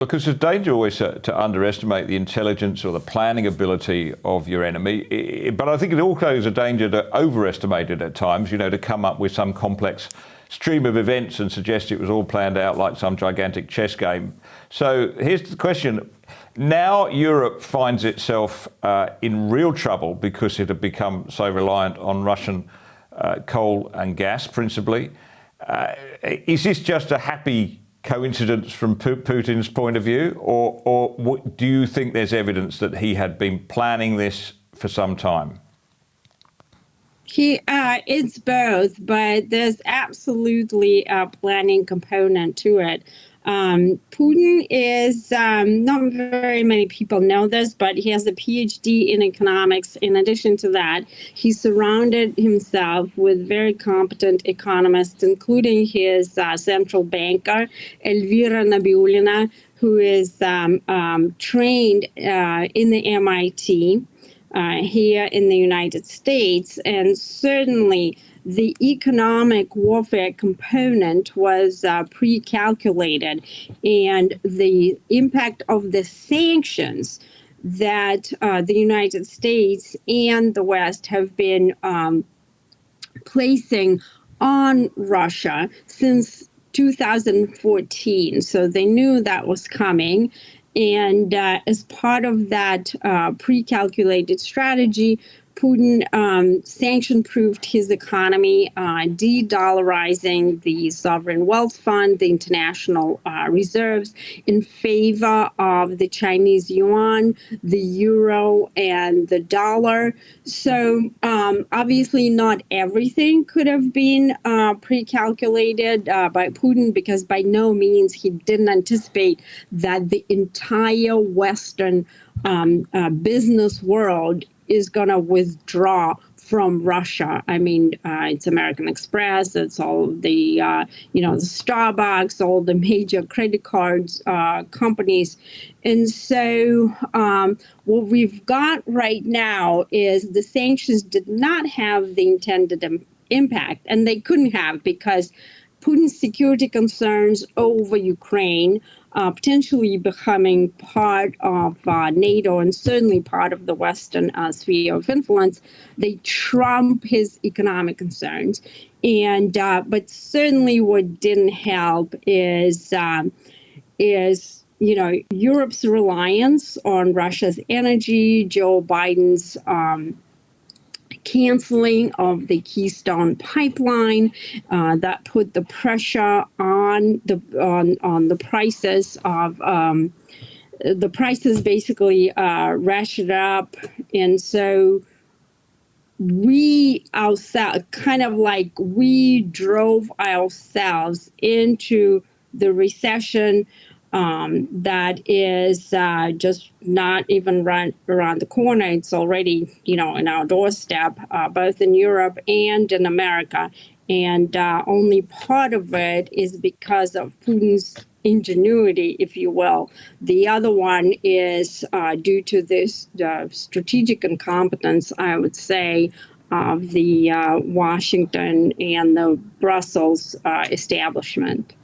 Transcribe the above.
Because there's danger always to underestimate the intelligence or the planning ability of your enemy. But I think it also is a danger to overestimate it at times, to come up with some complex stream of events and suggest it was all planned out like some gigantic chess game. So here's the question. Now Europe finds itself in real trouble because it had become so reliant on Russian coal and gas, principally. Is this just a happy coincidence from Putin's point of view, or do you think there's evidence that he had been planning this for some time? It's both, but there's absolutely a planning component to it. Putin is, not very many people know this, but he has a PhD in economics. In addition to that, he surrounded himself with very competent economists, including his central banker, Elvira Nabiullina, who is trained in the MIT here in the United States. And certainly the economic warfare component was pre-calculated, and the impact of the sanctions that the United States and the West have been placing on Russia since 2014. So they knew that was coming. And as part of that pre-calculated strategy, Putin sanction-proofed his economy, de-dollarizing the sovereign wealth fund, the international reserves, in favor of the Chinese yuan, the euro, and the dollar. So obviously not everything could have been pre-calculated by Putin, because by no means he didn't anticipate that the entire Western business world is going to withdraw from Russia. I mean, it's American Express, it's all the, the Starbucks, all the major credit cards companies. And so what we've got right now is the sanctions did not have the intended impact, and they couldn't have, because Putin's security concerns over Ukraine, potentially becoming part of NATO and certainly part of the Western sphere of influence, they trump his economic concerns. And but certainly what didn't help is Europe's reliance on Russia's energy, Joe Biden's canceling of the Keystone pipeline that put the pressure on the prices of the prices basically ratcheted up. And so we ourselves we drove ourselves into the recession that is just not even around the corner. It's already, in our doorstep, both in Europe and in America. And only part of it is because of Putin's ingenuity, if you will. The other one is due to this strategic incompetence, I would say, of the Washington and the Brussels establishment.